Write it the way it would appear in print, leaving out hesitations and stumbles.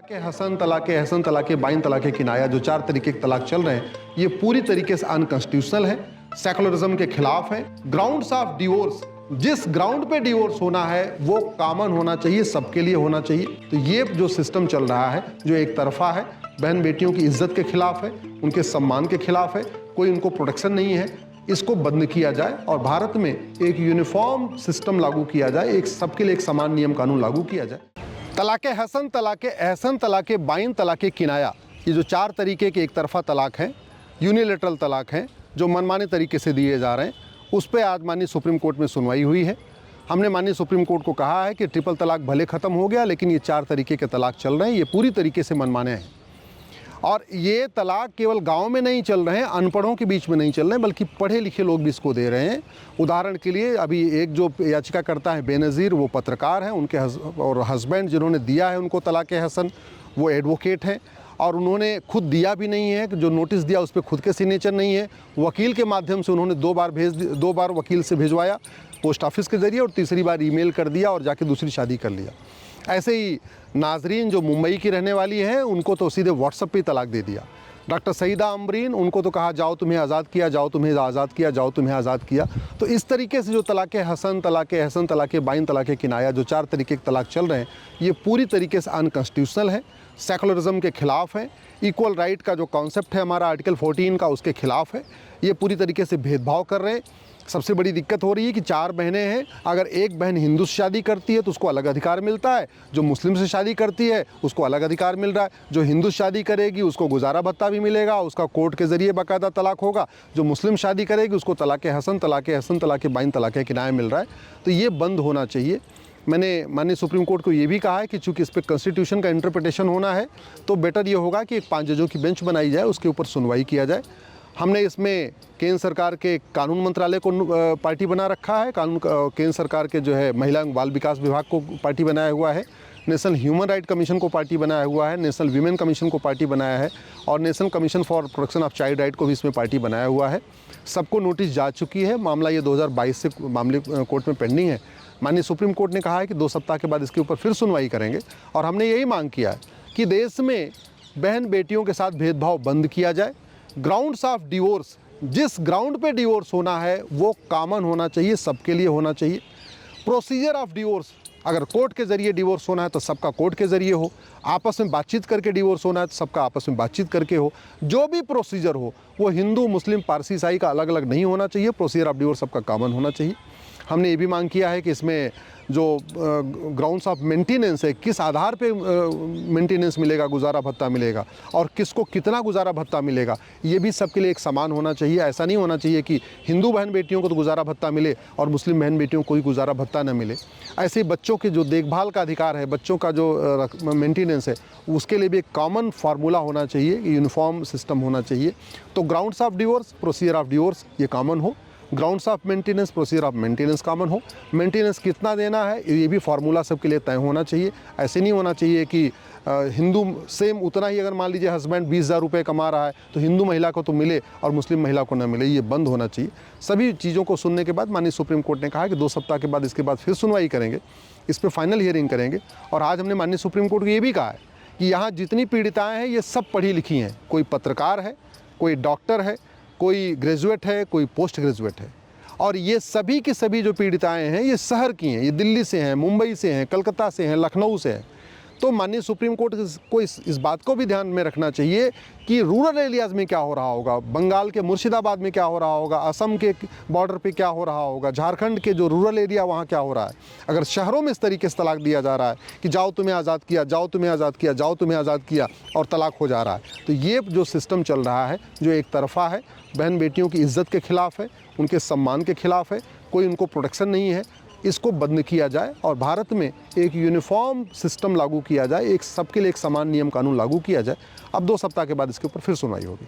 हसन तलाक़े बाइन तलाक़े किनाया जो 4 तरीके के तलाक चल रहे हैं, ये पूरी तरीके से अनकॉन्स्टिट्यूशनल है, सेकुलरिज्म के खिलाफ है। ग्राउंड्स ऑफ डिवोर्स, जिस ग्राउंड पे डिवोर्स होना है वो कॉमन होना चाहिए, सबके लिए होना चाहिए। तो ये जो सिस्टम चल रहा है जो एक तरफा है, बहन बेटियों की इज्जत के खिलाफ है, उनके सम्मान के खिलाफ है, कोई उनको प्रोटेक्शन नहीं है, इसको बंद किया जाए और भारत में एक यूनिफॉर्म सिस्टम लागू किया जाए, एक सबके लिए एक समान नियम कानून लागू किया जाए। तलाक़े हसन, तलाक़े एहसन, तलाक़े बाइन, तलाक़े किनाया, ये जो 4 तरीके के एक तरफा तलाक हैं, यूनिलेटरल तलाक हैं, जो मनमाने तरीके से दिए जा रहे हैं, उस पर आज माननीय सुप्रीम कोर्ट में सुनवाई हुई है। हमने माननीय सुप्रीम कोर्ट को कहा है कि ट्रिपल तलाक भले ख़त्म हो गया, लेकिन ये 4 तरीके के तलाक चल रहे हैं, ये पूरी तरीके से मनमाने हैं। और ये तलाक केवल गांव में नहीं चल रहे हैं, अनपढ़ों के बीच में नहीं चल रहे हैं, बल्कि पढ़े लिखे लोग भी इसको दे रहे हैं। उदाहरण के लिए अभी एक जो याचिका करता है बेनज़ीर, वो पत्रकार हैं, उनके और हस्बैंड जिन्होंने दिया है उनको तलाक़े हसन, वो एडवोकेट हैं और उन्होंने खुद दिया भी नहीं है, जो नोटिस दिया उस पर खुद के सिग्नेचर नहीं है। वकील के माध्यम से उन्होंने 2 बार वकील से भिजवाया पोस्ट ऑफिस के ज़रिए और तीसरी बार ईमेल कर दिया और जाके दूसरी शादी कर लिया। ऐसे ही नाजरीन जो मुंबई की रहने वाली हैं, उनको तो सीधे व्हाट्सएप पे तलाक दे दिया। डॉक्टर सईदा अमरीन, उनको तो कहा जाओ तुम्हें आज़ाद किया, जाओ तुम्हें आज़ाद किया, जाओ तुम्हें आज़ाद किया। तो इस तरीके से जो तलाक़े हसन, तलाक़े एहसन, तलाक़े बाइन, तलाक़े किनाया जो 4 तरीके के तलाक चल रहे हैं, ये पूरी तरीके से अनकॉन्स्टिट्यूशनल है, सेकुलरिज्म के खिलाफ है, इक्वल राइट का जो कॉन्सेप्ट है हमारा आर्टिकल 14 का, उसके खिलाफ है। ये पूरी तरीके से भेदभाव कर रहे हैं। सबसे बड़ी दिक्कत हो रही है कि 4 बहनें हैं, अगर एक बहन हिंदू से शादी करती है तो उसको अलग अधिकार मिलता है, जो मुस्लिम से शादी करती है उसको अलग अधिकार मिल रहा है, जो हिंदू शादी करेगी उसको गुजारा भत्ता भी मिलेगा, उसका कोर्ट के ज़रिए बाकायदा तलाक होगा, जो मुस्लिम शादी करेगी उसको तलाक़े हसन, तलाक़े एहसन, तलाक़े बाइन, तलाक़े किनाया मिल रहा है। तो ये बंद होना चाहिए। मैंने माननीय सुप्रीम कोर्ट को ये भी कहा है कि चूँकि इस पर कॉन्स्टिट्यूशन का इंटरप्रिटेशन होना है, तो बेटर ये होगा कि एक 5 जजों की बेंच बनाई जाए, उसके ऊपर सुनवाई किया जाए। हमने इसमें केंद्र सरकार के कानून मंत्रालय को पार्टी बना रखा है, केंद्र सरकार के जो है महिला एवं बाल विकास विभाग को पार्टी बनाया हुआ है, नेशनल ह्यूमन राइट कमीशन को पार्टी बनाया हुआ है, नेशनल वीमेन कमीशन को पार्टी बनाया है और national commission for protection of child right को भी इसमें पार्टी बनाया हुआ है। सबको नोटिस जा चुकी है। मामला ये 2022 से मामले कोर्ट में पेंडिंग है। माननीय सुप्रीम कोर्ट ने कहा है कि 2 सप्ताह के बाद इसके ऊपर फिर सुनवाई करेंगे और हमने यही मांग किया है कि देश में बहन बेटियों के साथ भेदभाव बंद किया जाए। ग्राउंड्स ऑफ डिवोर्स, जिस ग्राउंड पे डिवोर्स होना है वो कॉमन होना चाहिए, सबके लिए होना चाहिए। प्रोसीजर ऑफ डिवोर्स, अगर कोर्ट के ज़रिए डिवोर्स होना है तो सबका कोर्ट के ज़रिए हो, आपस में बातचीत करके डिवोर्स होना है तो सबका आपस में बातचीत करके हो। जो भी प्रोसीजर हो वो हिंदू, मुस्लिम, पारसी, ईसाई का अलग अलग नहीं होना चाहिए। प्रोसीजर ऑफ डिवोर्स सबका कॉमन होना चाहिए। हमने ये भी मांग किया है कि इसमें जो ग्राउंड्स ऑफ मेंटेनेंस है, किस आधार पे मेंटेनेंस मिलेगा, गुजारा भत्ता मिलेगा और किसको कितना गुजारा भत्ता मिलेगा, ये भी सबके लिए एक समान होना चाहिए। ऐसा नहीं होना चाहिए कि हिंदू बहन बेटियों को तो गुजारा भत्ता मिले और मुस्लिम बहन बेटियों को कोई गुजारा भत्ता न मिले। ऐसे ही बच्चों के जो देखभाल का अधिकार है, बच्चों का जो मेंटेनेंस है, उसके लिए भी एक कॉमन फार्मूला होना चाहिए, यूनिफॉर्म सिस्टम होना चाहिए। तो grounds of divorce, procedure of divorce ये कॉमन हो, grounds of maintenance, procedure of maintenance common हो। मेंटेनेंस कितना देना है ये भी फार्मूला सबके लिए तय होना चाहिए। ऐसे नहीं होना चाहिए कि हिंदू सेम उतना ही, अगर मान लीजिए हस्बैंड 20,000 रुपये कमा रहा है तो हिंदू महिला को तो मिले और मुस्लिम महिला को न मिले, ये बंद होना चाहिए। सभी चीज़ों को सुनने के बाद माननीय सुप्रीम कोर्ट ने कहा कि 2 सप्ताह के बाद इसके बाद फिर सुनवाई करेंगे, इस पर फाइनल हियरिंग करेंगे। और आज हमने माननीय सुप्रीम कोर्ट को ये भी कहा है कि यहाँ जितनी पीड़िताएँ हैं ये सब पढ़ी लिखी हैं, कोई पत्रकार है, कोई डॉक्टर है, कोई ग्रेजुएट है, कोई पोस्ट ग्रेजुएट है और ये सभी की सभी जो पीड़िताएं हैं ये शहर की हैं, ये दिल्ली से हैं, मुंबई से हैं, कलकत्ता से हैं, लखनऊ से हैं। तो माननीय सुप्रीम कोर्ट को इस बात को भी ध्यान में रखना चाहिए कि रूरल एरियाज़ में क्या हो रहा होगा, बंगाल के मुर्शिदाबाद में क्या हो रहा होगा, असम के बॉर्डर पे क्या हो रहा होगा, झारखंड के जो रूरल एरिया वहाँ क्या हो रहा है। अगर शहरों में इस तरीके से तलाक दिया जा रहा है कि जाओ तुम्हें आज़ाद किया, जाओ तुम्हें आज़ाद किया, जाओ तुम्हें आज़ाद किया और तलाक हो जा रहा है, तो ये जो सिस्टम चल रहा है जो एक तरफा है, बहन बेटियों की इज्जत के खिलाफ है, उनके सम्मान के खिलाफ है, कोई उनको प्रोटेक्शन नहीं है, इसको बंद किया जाए और भारत में एक यूनिफॉर्म सिस्टम लागू किया जाए, एक सबके लिए एक समान नियम कानून लागू किया जाए। अब 2 सप्ताह के बाद इसके ऊपर फिर सुनवाई होगी।